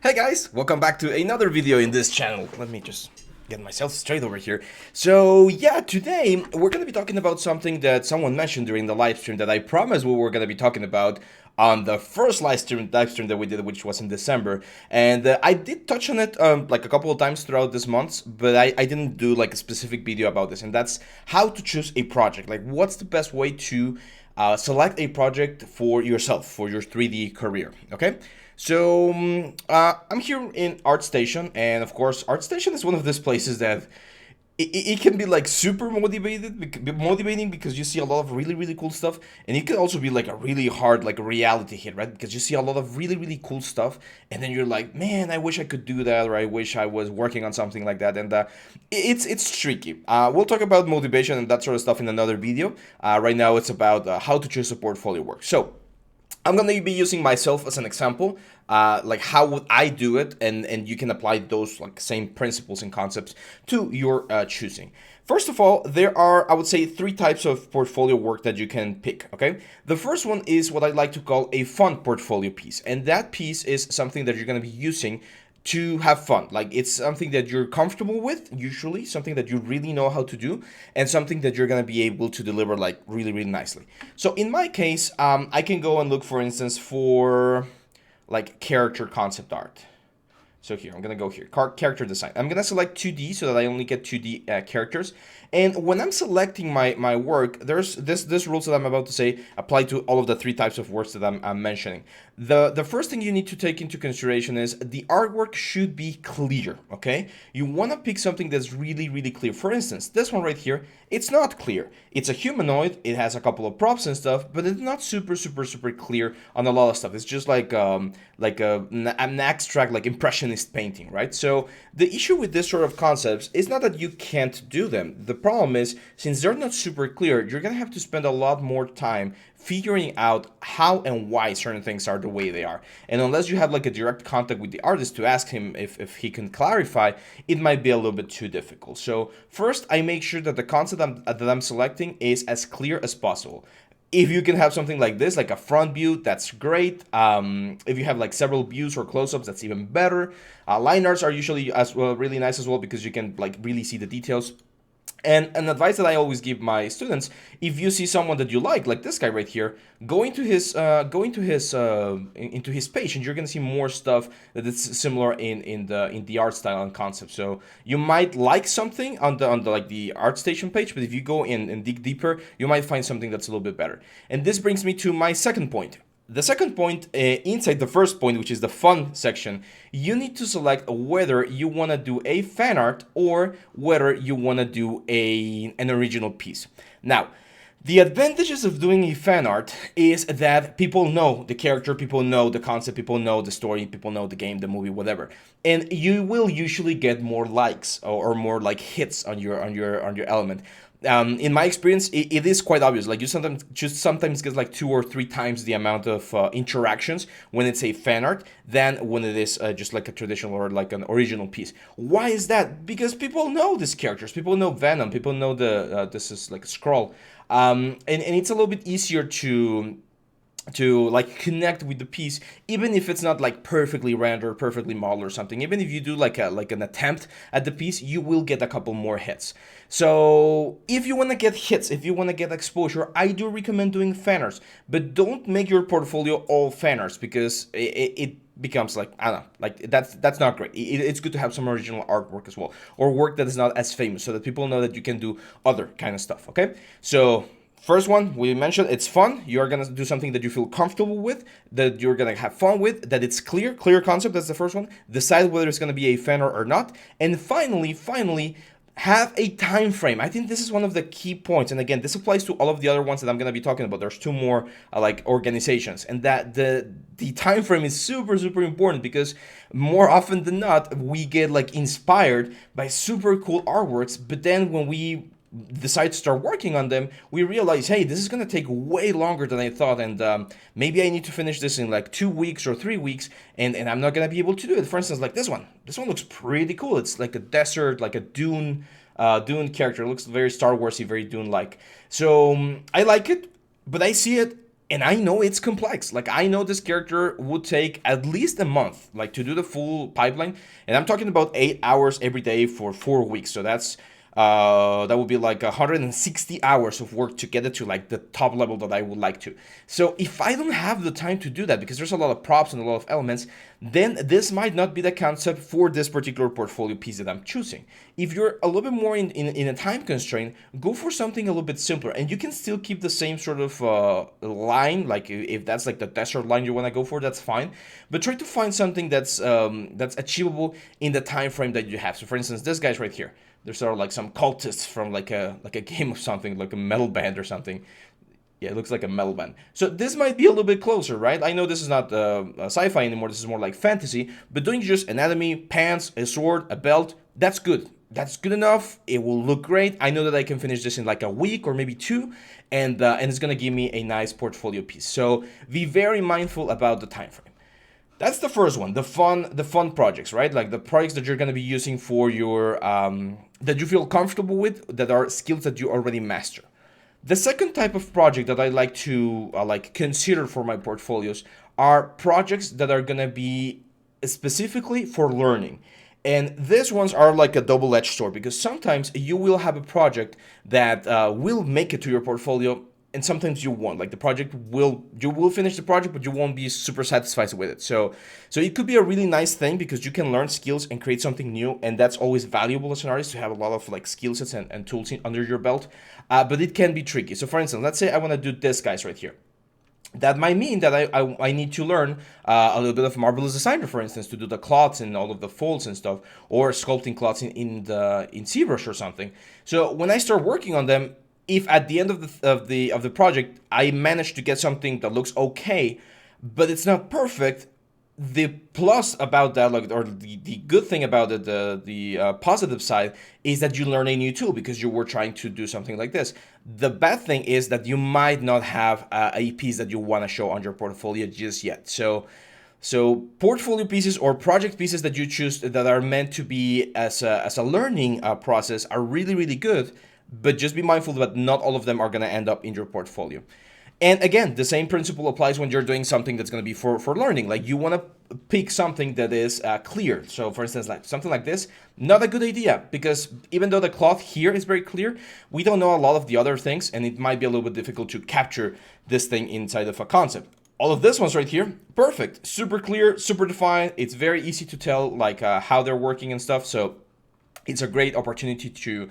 Hey guys, welcome back to another video in this channel. Let me just get myself straight over here. So yeah, today we're going to be talking about something that someone mentioned during the live stream that I promised we were going to be talking about on the first live stream that we did, which was in December. And I did touch on it like a couple of times throughout this month, but I didn't do like a specific video about this. And that's how to choose a project. Like, what's the best way to select a project for yourself, for your 3D career, okay? So I'm here in ArtStation, and of course, ArtStation is one of those places that it can be like super motivating because you see a lot of really cool stuff, and it can also be like a really hard like reality hit, right? Because you see a lot of really cool stuff, and then you're like, man, I wish I could do that, or I wish I was working on something like that, and it's tricky. We'll talk about motivation and that sort of stuff in another video. Right now, it's about how to choose a portfolio work. So I'm going to be using myself as an example, like how would I do it, and you can apply those like same principles and concepts to your choosing. First of all, there are, I would say, three types of portfolio work that you can pick, okay? The first one is what I like to call a fun portfolio piece, and that piece is something that you're going to be using to have fun. Like, it's something that you're comfortable with, usually something that you really know how to do, and something that you're going to be able to deliver like really nicely. So in my case, I can go and look, for instance, for like character concept art. So here, I'm going to go here, character design. I'm going to select 2D so that I only get 2D characters. And when I'm selecting my work, there's this rules that I'm about to say apply to all of the three types of works that I'm mentioning. The first thing you need to take into consideration is the artwork should be clear, okay? You want to pick something that's really clear. For instance, this one right here, it's not clear. It's a humanoid, it has a couple of props and stuff, but it's not super clear on a lot of stuff. It's just like an abstract, like impressionist painting, right? So the issue with this sort of concepts is not that you can't do them. The problem is, since they're not super clear, you're gonna have to spend a lot more time figuring out how and why certain things are the way they are. And unless you have like a direct contact with the artist to ask him if he can clarify, it might be a little bit too difficult. So first, I make sure that the concept that I'm selecting is as clear as possible. If you can have something like this, like a front view, that's great. If you have like several views or close-ups, that's even better. Line arts are usually as well really nice as well because you can like really see the details. And an advice that I always give my students: if you see someone that you like this guy right here, go into his page, and you're gonna see more stuff that is similar in the art style and concept. So you might like something on the like the ArtStation page, but if you go in and dig deeper, you might find something that's a little bit better. And this brings me to my second point. The second point, inside the first point, which is the fun section, you need to select whether you want to do a fan art or whether you want to do an original piece. Now, the advantages of doing a fan art is that people know the character, people know the concept, people know the story, people know the game, the movie, whatever, and you will usually get more likes or more like hits on your element. In my experience, it is quite obvious. Like, you sometimes get like 2 or 3 times the amount of interactions when it's a fan art than when it is just like a traditional or like an original piece. Why is that? Because people know these characters. People know Venom. People know this is like a Skrull, and it's a little bit easier to like connect with the piece, even if it's not like perfectly rendered, perfectly modeled or something. Even if you do like an attempt at the piece, you will get a couple more hits. So if you want to get hits, if you want to get exposure, I do recommend doing fan arts, but don't make your portfolio all fan arts, because it becomes like, I don't know, like that's not great. It's good to have some original artwork as well, or work that is not as famous, so that people know that you can do other kind of stuff. Okay, so first one, we mentioned it's fun. You're going to do something that you feel comfortable with, that you're going to have fun with, that it's clear concept. That's the first one. Decide whether it's going to be a fan art or not. And finally, have a time frame. I think this is one of the key points. And again, this applies to all of the other ones that I'm going to be talking about. There's two more like organizations. And that the time frame is super important, because more often than not, we get like inspired by super cool artworks. But then when we decide to start working on them, we realize, hey, this is going to take way longer than I thought, and maybe I need to finish this in like 2 weeks or 3 weeks, and I'm not going to be able to do it. For instance, like this one looks pretty cool. It's like a desert, like a dune character. It looks very Star Warsy, very Dune like. So I like it, but I see it And I know it's complex. Like, I know this character would take at least a month, like, to do the full pipeline. And I'm talking about 8 hours every day for 4 weeks. So that would be like 160 hours of work to get it to like the top level that I would like to. So if I don't have the time to do that, because there's a lot of props and a lot of elements, then this might not be the concept for this particular portfolio piece that I'm choosing. If you're a little bit more in a time constraint, go for something a little bit simpler, and you can still keep the same sort of line. Like, if that's like the desert line you want to go for, that's fine. But try to find something that's achievable in the time frame that you have. So, for instance, this guy's right here. There's sort of like some cultists from like a game of something, like a metal band or something. Yeah, it looks like a metal band. So this might be a little bit closer, right? I know this is not sci-fi anymore. This is more like fantasy. But doing just anatomy, pants, a sword, a belt, that's good. That's good enough. It will look great. I know that I can finish this in like a week or maybe two, and it's gonna give me a nice portfolio piece. So be very mindful about the time frame. That's the first one, the fun projects, right? Like the projects that you're gonna be using for your that you feel comfortable with, that are skills that you already master. The second type of project that I like to like consider for my portfolios are projects that are gonna be specifically for learning. And these ones are like a double-edged sword, because sometimes you will have a project that will make it to your portfolio, and sometimes you won't. Like, you will finish the project, but you won't be super satisfied with it. So it could be a really nice thing, because you can learn skills and create something new, and that's always valuable as an artist, to have a lot of like skill sets and tools under your belt. But it can be tricky. So for instance, let's say I want to do this guys right here. That might mean that I need to learn a little bit of Marvelous Designer, for instance, to do the cloths and all of the folds and stuff, or sculpting cloths in ZBrush or something. So when I start working on them, if at the end of the project I manage to get something that looks okay, but it's not perfect, the plus about that, like, or the good thing about it, the positive side, is that you learn a new tool because you were trying to do something like this. The bad thing is that you might not have a piece that you want to show on your portfolio just yet. So portfolio pieces or project pieces that you choose that are meant to be as a learning process are really, really good, but just be mindful that not all of them are going to end up in your portfolio. And again, the same principle applies when you're doing something that's going to be for learning. Like, you want to pick something that is clear. So for instance, like something like this, not a good idea, because even though the cloth here is very clear, we don't know a lot of the other things, and it might be a little bit difficult to capture this thing inside of a concept. All of this ones right here, perfect, super clear, super defined. It's very easy to tell like how they're working and stuff. So it's a great opportunity to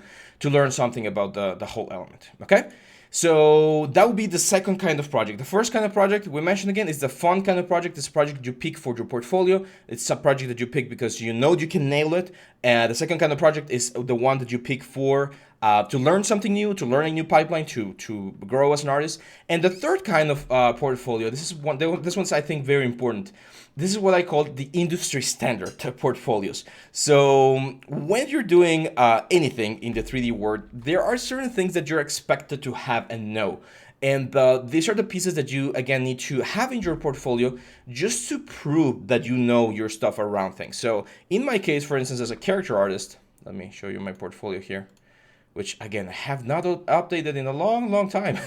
learn something about the whole element. Okay. So that would be the second kind of project. The first kind of project we mentioned again is the fun kind of project. It's a project you pick for your portfolio. It's a project that you pick because you know you can nail it. And the second kind of project is the one that you pick for to learn something new, to learn a new pipeline, to grow as an artist. And the third kind of portfolio, this one's I think very important. This is what I call the industry standard portfolios. So when you're doing anything in the 3D world, there are certain things that you're expected to have and know. And these are the pieces that you, again, need to have in your portfolio just to prove that you know your stuff around things. So in my case, for instance, as a character artist, let me show you my portfolio here, which again, I have not updated in a long, long time.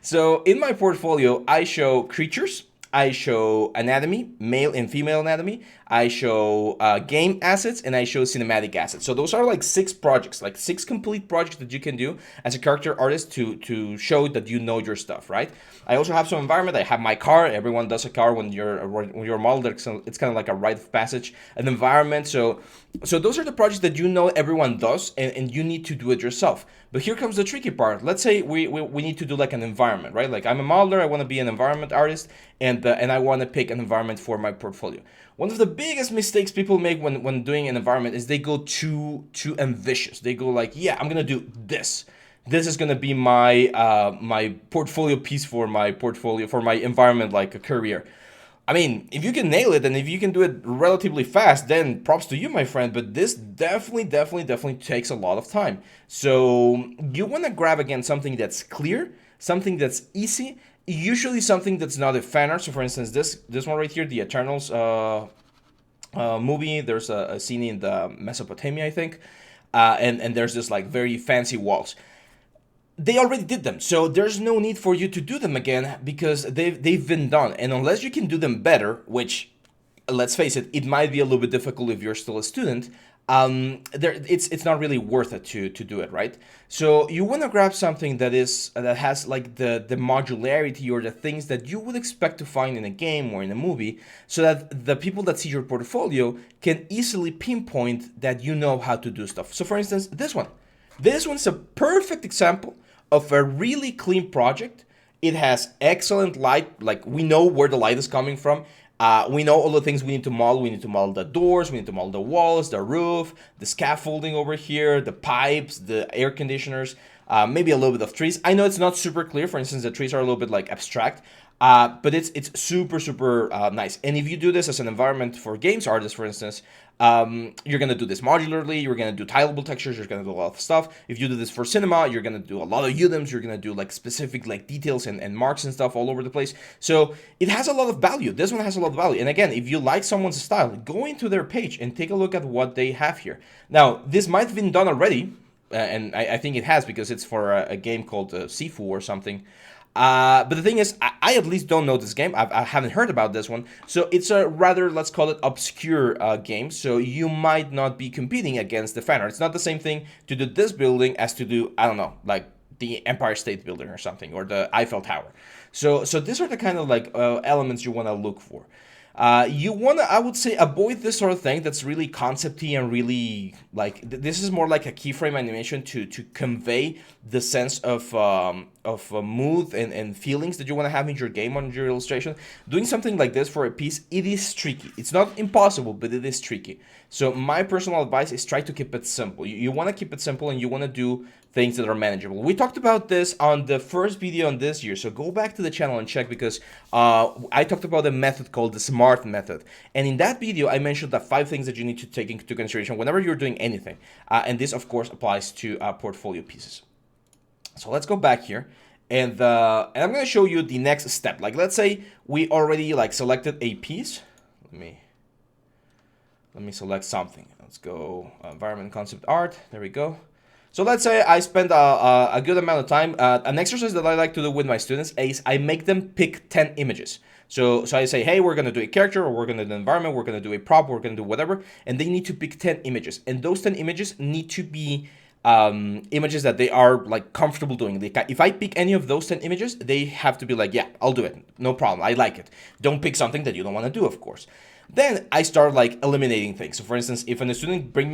So in my portfolio, I show creatures, I show anatomy, male and female anatomy, I show game assets, and I show cinematic assets. So those are like 6 projects, like 6 complete projects that you can do as a character artist to show that you know your stuff, right? I also have some environment. I have my car. Everyone does a car when you're a model. It's kind of like a rite of passage, an environment. So those are the projects that you know everyone does, and you need to do it yourself. But here comes the tricky part. Let's say we need to do like an environment, right? Like, I'm a modeler. I want to be an environment artist, and I want to pick an environment for my portfolio. One of the biggest mistakes people make when doing an environment is they go too ambitious. They go like, yeah, I'm gonna do this. This is gonna be my my portfolio piece for my environment, like a career. I mean, if you can nail it and if you can do it relatively fast, then props to you, my friend. But this definitely takes a lot of time. So you want to grab, again, something that's clear, something that's easy, usually something that's not a fan art. So for instance, this one right here, the Eternals movie, there's a scene in the Mesopotamia, I think. And there's this like very fancy walls. they already did them, so there's no need for you to do them again because they've been done. And unless you can do them better, which, let's face it, it might be a little bit difficult if you're still a student. It's not really worth it to do it, right? So you want to grab something that has like the modularity or the things that you would expect to find in a game or in a movie, so that the people that see your portfolio can easily pinpoint that you know how to do stuff. So for instance, this one's a perfect example of a really clean project. It has excellent light, like we know where the light is coming from. We know all the things we need to model. We need to model the doors, we need to model the walls, the roof, the scaffolding over here, the pipes, the air conditioners, maybe a little bit of trees. I know it's not super clear. For instance, the trees are a little bit like abstract, but it's super nice. And if you do this as an environment for games artists, for instance, you're gonna do this modularly. You're gonna do tileable textures. You're gonna do a lot of stuff. If you do this for cinema, you're gonna do a lot of UDIMs. You're gonna do like specific like details and marks and stuff all over the place. So it has a lot of value. This one has a lot of value. And again, if you like someone's style, go into their page and take a look at what they have here. Now, this might have been done already, and I think it has because it's for a game called Sifu or something. But the thing is, I at least don't know this game. I haven't heard about this one. So it's a rather, let's call it, obscure game. So you might not be competing against the fan art. It's not the same thing to do this building as to do, I don't know, like the Empire State Building or something, or the Eiffel Tower. So these are the kind of like elements you want to look for. You want to, I would say, avoid this sort of thing that's really concepty and really like, this is more like a keyframe animation to convey the sense of mood and feelings that you want to have in your game, on your illustration. Doing something like this for a piece, it is tricky. It's not impossible, but it is tricky. So my personal advice is try to keep it simple. You want to keep it simple, and you want to do things that are manageable. We talked about this on the first video on this year, so go back to the channel and check, because I talked about a method called the SMART method. And in that video, I mentioned the 5 things that you need to take into consideration whenever you're doing anything. And this, of course, applies to portfolio pieces. So let's go back here. And I'm going to show you the next step. Like, let's say we already like selected a piece. Let me select something. Let's go environment concept art. There we go. So let's say I spend a good amount of time. An exercise that I like to do with my students is I make them pick 10 images. So I say, hey, we're going to do a character, or we're going to do an environment, we're going to do a prop, we're going to do whatever. And they need to pick 10 images. And those 10 images need to be images that they are like comfortable doing. If I pick any of those 10 images, they have to be like, yeah, I'll do it. No problem. I like it. Don't pick something that you don't want to do, of course. Then I start like eliminating things. So for instance, if a student brought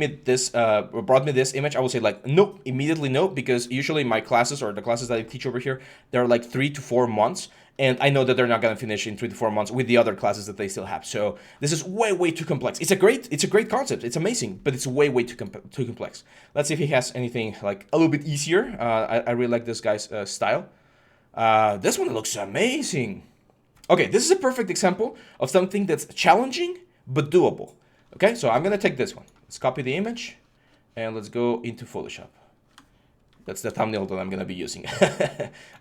me this image, I will say like, nope, immediately no, because usually my classes, or the classes that I teach over here, they're like 3 to 4 months. And I know that they're not going to finish in 3 to 4 months with the other classes that they still have. So this is way too complex. It's a great concept. It's amazing, but it's way too complex. Let's see if he has anything like a little bit easier. I really like this guy's style. This one looks amazing. Okay, this is a perfect example of something that's challenging but doable. Okay, so I'm gonna take this one. Let's copy the image and let's go into Photoshop. That's the thumbnail that I'm gonna be using.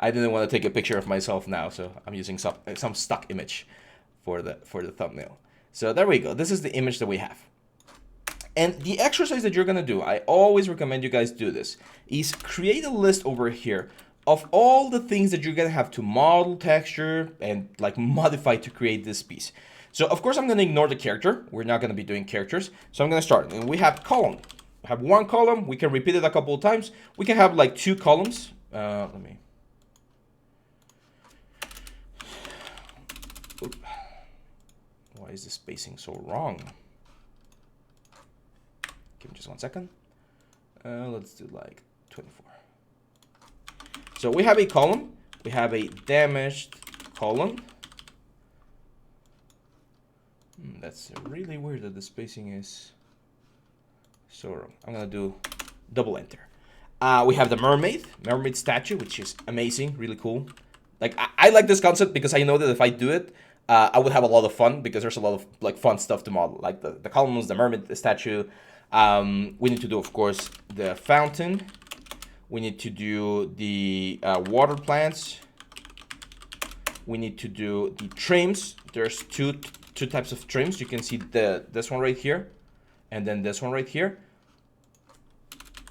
I didn't want to take a picture of myself now, so I'm using some stock image for the thumbnail. So there we go. This is the image that we have. And the exercise that you're gonna do, I always recommend you guys do this, is create a list over here of all the things that you're gonna have to model, texture, and like modify to create this piece. So of course I'm gonna ignore the character. We're not gonna be doing characters. So I'm gonna start. And we have column. We have 1 column. We can repeat it a couple of times. We can have like 2 columns. Let me. Oop. Why is the spacing so wrong? Give me just 1 second. Let's do like 24. So we have a column, we have a damaged column. That's really weird that the spacing is so wrong. I'm gonna do double enter. We have the mermaid statue, which is amazing, really cool. Like I like this concept because I know that if I do it, I would have a lot of fun, because there's a lot of like fun stuff to model, like the columns, the mermaid, the statue. We need to do, of course, the fountain. We need to do the water plants. We need to do the trims. There's two types of trims. You can see this one right here, and then this one right here.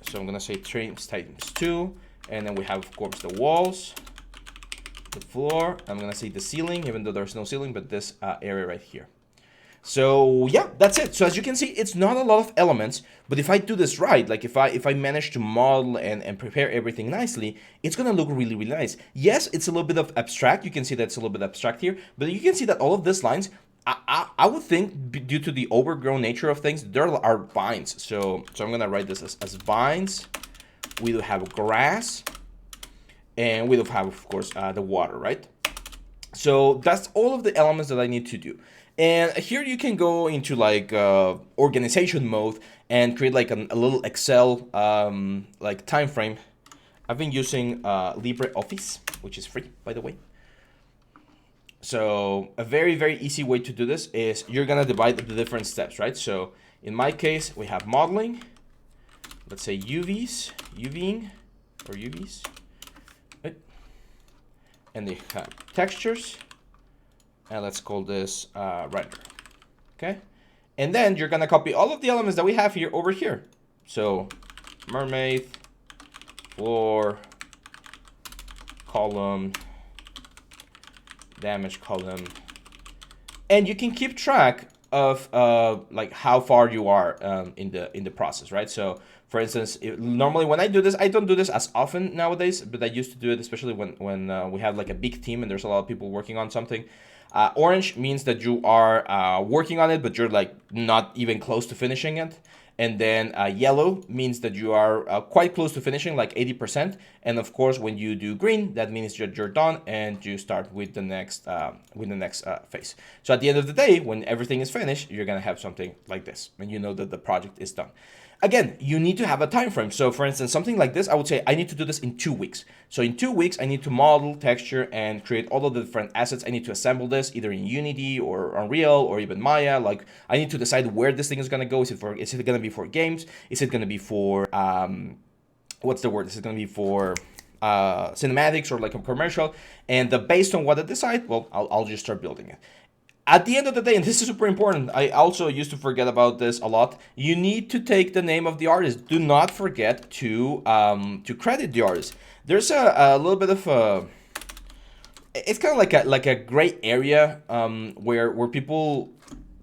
So I'm gonna say trims times 2, And then we have, of course, the walls, the floor. I'm gonna say the ceiling, even though there's no ceiling, but this area right here. So yeah, that's it. So as you can see, it's not a lot of elements, but if I do this right, like if I manage to model and prepare everything nicely, it's gonna look really, really nice. Yes, it's a little bit of abstract. You can see that's a little bit abstract here, but you can see that all of these lines, I would think due to the overgrown nature of things, there are vines. So I'm gonna write this as vines. We do have grass, and we do have, of course, the water, right? So that's all of the elements that I need to do. And here you can go into like organization mode and create like a little Excel like time frame. I've been using LibreOffice, which is free, by the way. So a very, very easy way to do this is you're gonna divide the different steps, right? So in my case, we have modeling. Let's say UVing, or UVs. Right? And they have textures. And let's call this render. Okay? And then you're gonna copy all of the elements that we have here over here. So mermaid, floor, column, damage column, and you can keep track of like how far you are in the process, right? So for instance, normally when I do this, I don't do this as often nowadays, but I used to do it especially when we have like a big team and there's a lot of people working on something. Orange means that you are working on it, but you're like not even close to finishing it. And then yellow means that you are quite close to finishing, like 80%. And of course, when you do green, that means that you're done and you start with the next phase. So at the end of the day, when everything is finished, you're gonna have something like this, and you know that the project is done. Again, you need to have a time frame. So for instance, something like this, I would say I need to do this in 2 weeks. So in 2 weeks, I need to model, texture, and create all of the different assets. I need to assemble this either in Unity or Unreal or even Maya. Like I need to decide where this thing is gonna go. Is it gonna be for games? Is it gonna be for what's the word? Is it gonna be for cinematics or like a commercial? And based on what I decide, well, I'll just start building it. At the end of the day, and this is super important, I also used to forget about this a lot, you need to take the name of the artist. Do not forget to credit the artist. There's a little bit of a... It's kind of like a gray area where people,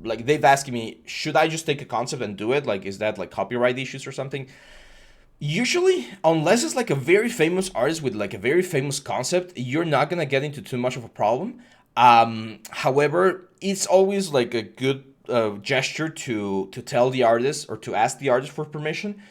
like they've asked me, should I just take a concept and do it? Like, is that like copyright issues or something? Usually, unless it's like a very famous artist with like a very famous concept, you're not gonna get into too much of a problem. However, it's always like a good gesture to tell the artist or to ask the artist for permission.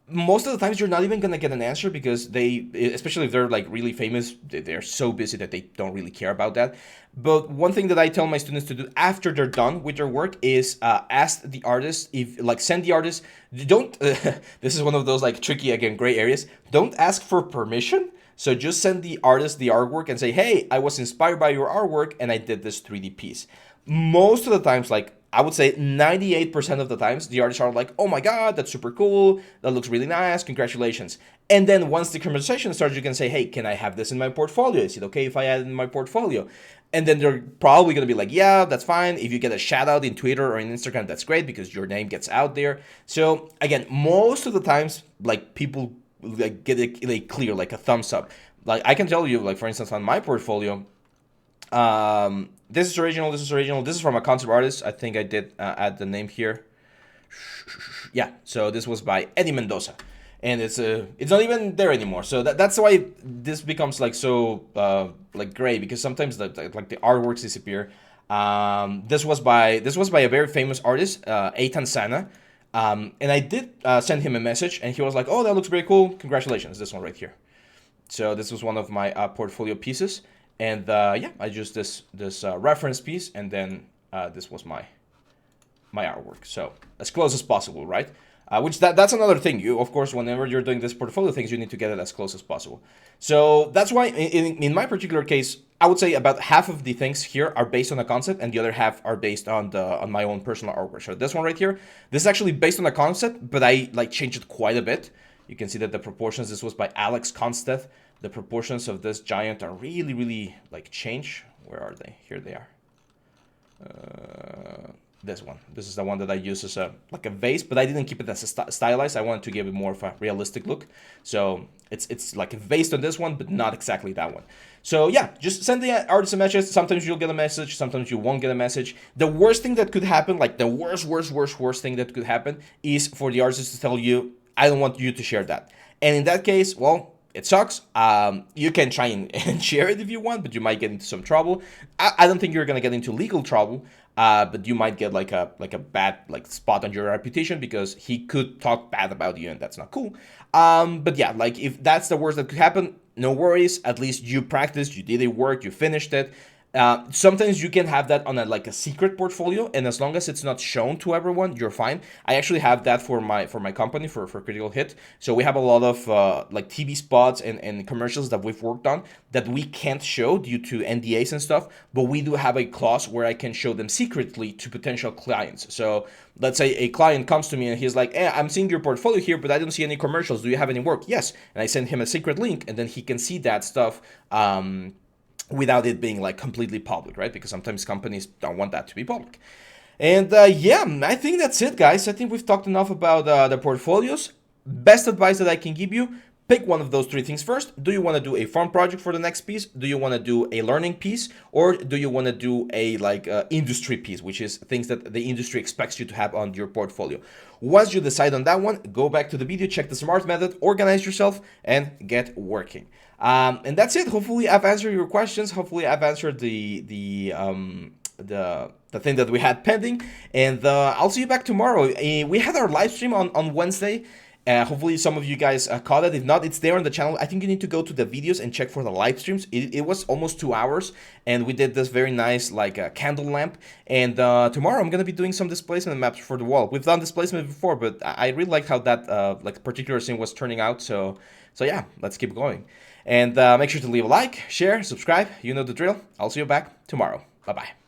Most of the times you're not even gonna get an answer because they, especially if they're like really famous, they're so busy that they don't really care about that. But one thing that I tell my students to do after they're done with their work is ask the artist, if like send the artist, don't, this is one of those like tricky, again, gray areas. Don't ask for permission. So just send the artist the artwork and say, hey, I was inspired by your artwork and I did this 3D piece. Most of the times, like I would say 98% of the times, the artists are like, oh my God, that's super cool. That looks really nice. Congratulations. And then once the conversation starts, you can say, hey, can I have this in my portfolio? Is it okay if I add it in my portfolio? And then they're probably going to be like, yeah, that's fine. If you get a shout out in Twitter or in Instagram, that's great because your name gets out there. So again, most of the times, like people like get it like clear, like a thumbs up. Like I can tell you, like for instance, on my portfolio, this is original, this is original, this is from a concept artist. I think I did add the name here. Yeah, so this was by Eddie Mendoza, and it's not even there anymore. So that's why this becomes like so like gray, because sometimes like the artworks disappear. This was by a very famous artist, Eitan Sana. And I did send him a message, and he was like, oh, that looks very cool. Congratulations, this one right here. So this was one of my portfolio pieces. And yeah, I used this reference piece, and then this was my artwork. So as close as possible, right? Which that's another thing. You, of course, whenever you're doing this portfolio things, you need to get it as close as possible. So that's why in my particular case, I would say about half of the things here are based on a concept, and the other half are based on my own personal artwork. So this one right here, this is actually based on a concept, but I like changed it quite a bit. You can see that the proportions, this was by Alex Consteth. The proportions of this giant are really, really like change. Where are they? Here they are. this one. This is the one that I use as a like a vase, but I didn't keep it as a stylized. I wanted to give it more of a realistic look. So it's like based on this one, but not exactly that one. So yeah, just send the artist a message. Sometimes you'll get a message, sometimes you won't get a message. The worst thing that could happen, like the worst thing that could happen, is for the artist to tell you, I don't want you to share that. And in that case, well, it sucks. You can try and share it if you want, but you might get into some trouble. I don't think you're gonna get into legal trouble, but you might get like a bad like spot on your reputation because he could talk bad about you, and that's not cool. But yeah, like if that's the worst that could happen, no worries. At least you practiced, you did it work, you finished it. Sometimes you can have that on like a secret portfolio, and as long as it's not shown to everyone, you're fine. I actually have that for my company for Critical Hit. So we have a lot of like TV spots and commercials that we've worked on that we can't show due to NDAs and stuff, but we do have a clause where I can show them secretly to potential clients. So let's say a client comes to me and he's like, I'm seeing your portfolio here, but I don't see any commercials. Do you have any work? Yes. And I send him a secret link, and then he can see that stuff without it being like completely public, right? Because sometimes companies don't want that to be public. And yeah, I think that's it, guys. I think we've talked enough about the portfolios. Best advice that I can give you, pick one of those three things first. Do you want to do a fun project for the next piece? Do you want to do a learning piece? Or do you want to do a like industry piece, which is things that the industry expects you to have on your portfolio? Once you decide on that one, go back to the video, check the SMART method, organize yourself, and get working. And that's it. Hopefully I've answered your questions. Hopefully I've answered the thing that we had pending. And I'll see you back tomorrow. We had our live stream on Wednesday. Hopefully some of you guys caught it. If not, it's there on the channel. I think you need to go to the videos and check for the live streams. It was almost 2 hours, and we did this very nice like candle lamp. And tomorrow I'm gonna be doing some displacement maps for the wall. We've done displacement before, but I really liked how that like particular scene was turning out. So yeah, let's keep going. And make sure to leave a like, share, subscribe. You know the drill. I'll see you back tomorrow. Bye bye.